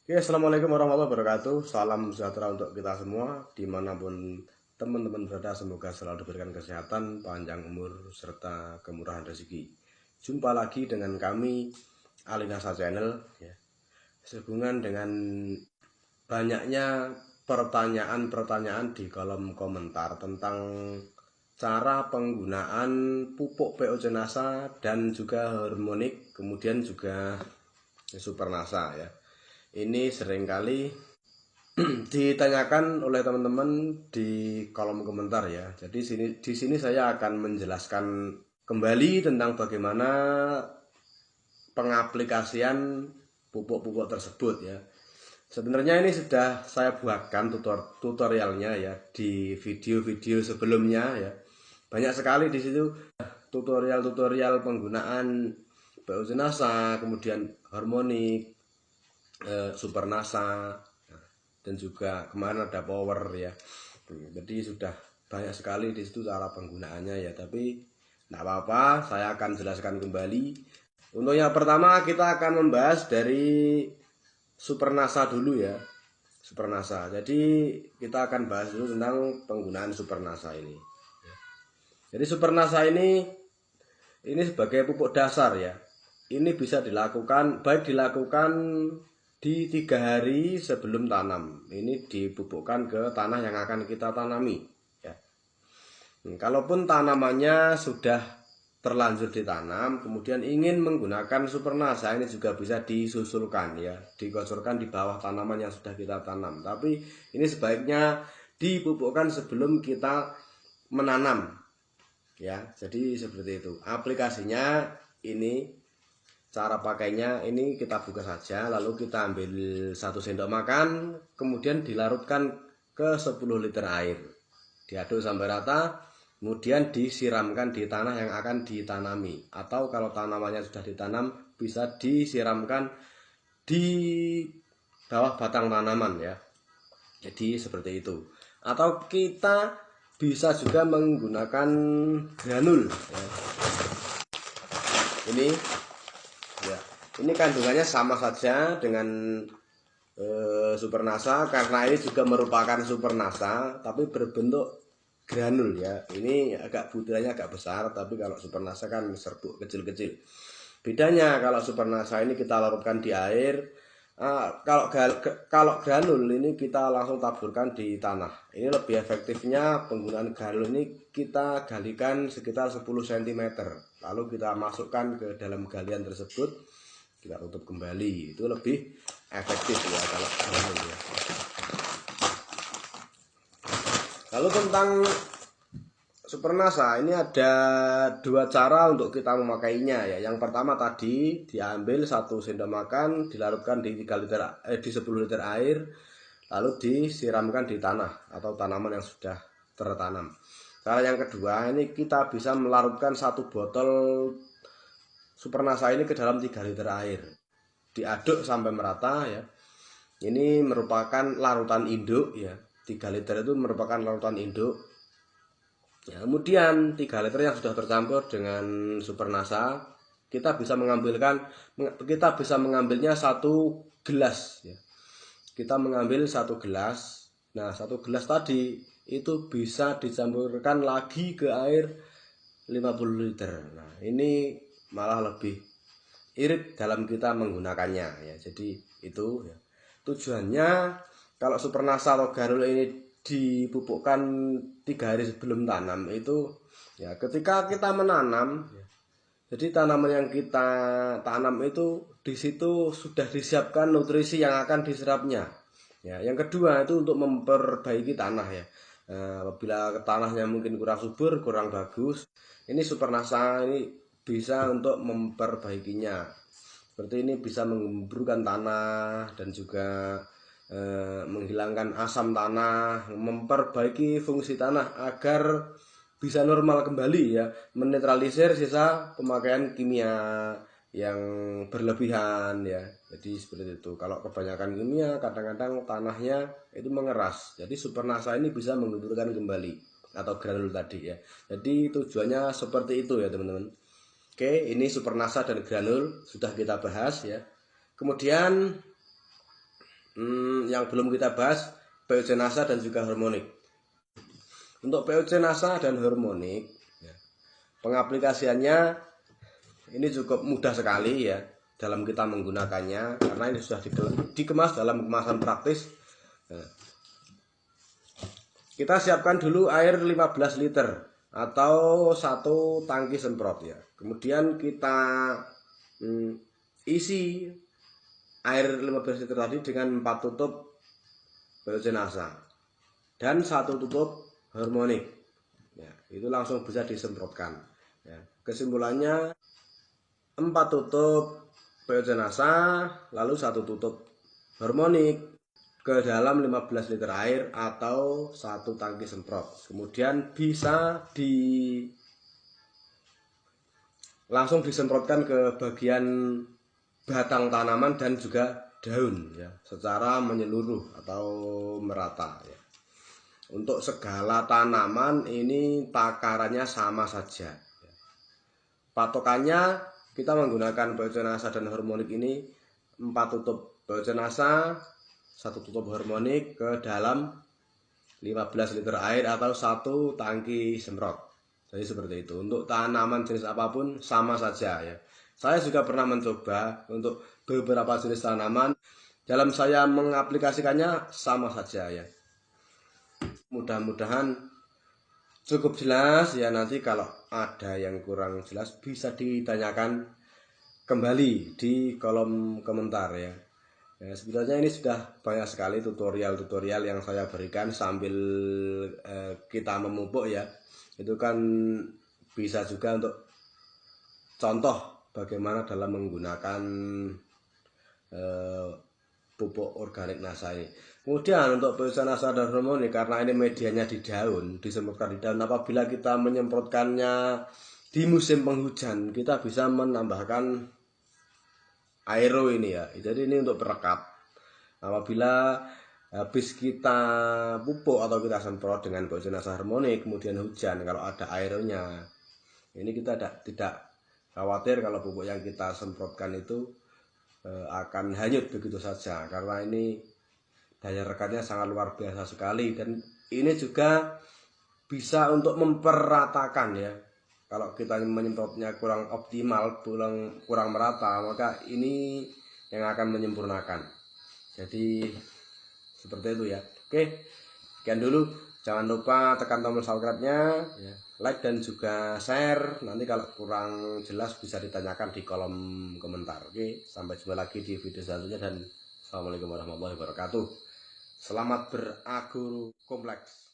Oke, Assalamualaikum warahmatullahi wabarakatuh. Salam sejahtera untuk kita semua, dimanapun teman-teman berada. Semoga selalu diberikan kesehatan, panjang umur, serta kemurahan rezeki. Jumpa lagi dengan kami, Alinasa Channel. Ya. Sehubungan dengan banyaknya pertanyaan-pertanyaan di kolom komentar tentang cara penggunaan pupuk PO Jenasa dan juga harmonik, kemudian juga supernasa ya. Ini seringkali ditanyakan oleh teman-teman di kolom komentar ya. Jadi di sini saya akan menjelaskan kembali tentang bagaimana pengaplikasian pupuk-pupuk tersebut ya. Sebenarnya ini sudah saya buatkan tutorialnya ya di video-video sebelumnya ya. Banyak sekali di situ tutorial-tutorial penggunaan PO Jenasa, kemudian harmonik, super nasa, dan juga kemarin ada power ya. Jadi sudah banyak sekali di situ cara penggunaannya ya, tapi tidak apa-apa, saya akan jelaskan kembali. Untuk yang pertama kita akan membahas dari super nasa dulu ya. Super nasa. Jadi kita akan bahas dulu tentang penggunaan super nasa ini. Jadi super nasa ini sebagai pupuk dasar ya. Ini bisa dilakukan, baik dilakukan di 3 hari sebelum tanam. Ini dipupukkan ke tanah yang akan kita tanami ya. Kalaupun tanamannya sudah terlanjur ditanam, kemudian ingin menggunakan super nasa, ini juga bisa disusulkan ya, dikocorkan di bawah tanaman yang sudah kita tanam. Tapi ini sebaiknya dipupukkan sebelum kita menanam ya. Jadi seperti itu aplikasinya. Ini cara pakainya, ini kita buka saja, lalu kita ambil 1 sendok makan, kemudian dilarutkan ke 10 liter air, diaduk sampai rata, kemudian disiramkan di tanah yang akan ditanami, atau kalau tanamannya sudah ditanam bisa disiramkan di bawah batang tanaman ya. Jadi seperti itu. Atau kita bisa juga menggunakan granul ya. Ini ya, ini kandungannya sama saja dengan super nasa, karena ini juga merupakan super nasa tapi berbentuk granul ya. Ini agak butirannya agak besar, tapi kalau super nasa kan serbuk kecil-kecil. Bedanya kalau super nasa ini kita larutkan di air. Kalau granul ini kita langsung taburkan di tanah. Ini lebih efektifnya penggunaan granul ini, kita galikan sekitar 10 cm, lalu kita masukkan ke dalam galian tersebut, kita tutup kembali. Itu lebih efektif ya kalau granul ya. Lalu tentang super nasa ini ada 2 cara untuk kita memakainya ya. Yang pertama tadi diambil 1 sendok makan, dilarutkan di 10 liter air, lalu disiramkan di tanah atau tanaman yang sudah tertanam. Cara yang kedua, ini kita bisa melarutkan 1 botol super nasa ini ke dalam 3 liter air, diaduk sampai merata ya. Ini merupakan larutan induk ya. 3 liter itu merupakan larutan induk ya. Kemudian 3 liter yang sudah tercampur dengan super nasa, kita bisa mengambilnya 1 gelas ya. Kita mengambil 1 gelas. Nah, 1 gelas tadi itu bisa dicampurkan lagi ke air 50 liter. Nah, ini malah lebih irit dalam kita menggunakannya ya. Jadi itu ya. Tujuannya kalau super nasa atau granul ini dipupukkan 3 hari sebelum tanam itu ya, ketika kita menanam ya, jadi tanaman yang kita tanam itu di situ sudah disiapkan nutrisi yang akan diserapnya ya. Yang kedua itu untuk memperbaiki tanah ya. Apabila tanahnya mungkin kurang subur, kurang bagus, ini super nasa ini bisa untuk memperbaikinya. Seperti ini bisa mengemburkan tanah dan juga menghilangkan asam tanah, memperbaiki fungsi tanah agar bisa normal kembali ya, menetralisir sisa pemakaian kimia yang berlebihan ya. Jadi seperti itu. Kalau kebanyakan kimia, kadang-kadang tanahnya itu mengeras. Jadi super nasa ini bisa menggemburakan kembali, atau granul tadi ya. Jadi tujuannya seperti itu ya teman-teman. Oke, ini super nasa dan granul sudah kita bahas ya. Kemudian yang belum kita bahas, POC NASA dan juga harmonik. Untuk POC NASA dan harmonik, ya, pengaplikasiannya ini cukup mudah sekali ya dalam kita menggunakannya, karena ini sudah dikemas dalam kemasan praktis. Nah, kita siapkan dulu air 15 liter atau satu tangki semprot ya. Kemudian kita isi air 15 liter tadi dengan 4 tutup POC NASA dan 1 tutup harmonik. Ya, itu langsung bisa disemprotkan. Ya, kesimpulannya 4 tutup POC NASA lalu 1 tutup harmonik ke dalam 15 liter air atau 1 tangki semprot. Kemudian bisa langsung disemprotkan ke bagian batang tanaman dan juga daun ya, secara menyeluruh atau merata ya. Untuk segala tanaman ini takarannya sama saja ya. Patokannya kita menggunakan POC NASA dan harmonik ini 4 tutup POC NASA, 1 tutup harmonik ke dalam 15 liter air atau 1 tangki semprot. Jadi seperti itu. Untuk tanaman jenis apapun sama saja ya. Saya juga pernah mencoba untuk beberapa jenis tanaman. Dalam saya mengaplikasikannya sama saja ya. Mudah-mudahan cukup jelas ya. Nanti kalau ada yang kurang jelas bisa ditanyakan kembali di kolom komentar ya. Ya, sebenarnya ini sudah banyak sekali tutorial-tutorial yang saya berikan sambil kita memupuk ya. Itu kan bisa juga untuk contoh bagaimana dalam menggunakan pupuk organik NASA ini. Kemudian untuk POC NASA dan harmonik, karena ini medianya di daun, disemprotkan di daun. Apabila kita menyemprotkannya di musim penghujan, kita bisa menambahkan aero ini ya. Jadi ini untuk perekat. Apabila habis kita pupuk atau kita semprot dengan POC NASA harmonik, kemudian hujan, kalau ada aeronya, ini kita tidak khawatir kalau pupuk yang kita semprotkan itu akan hanyut begitu saja, karena ini daya rekatnya sangat luar biasa sekali. Dan ini juga bisa untuk memperratakan ya. Kalau kita menyemprotnya kurang optimal, kurang merata, maka ini yang akan menyempurnakan. Jadi seperti itu ya. Oke, sekian dulu. Jangan lupa tekan tombol subscribe-nya ya, like dan juga share. Nanti kalau kurang jelas bisa ditanyakan di kolom komentar. Oke, sampai jumpa lagi di video selanjutnya dan assalamualaikum warahmatullahi wabarakatuh. Selamat beragrokompleks.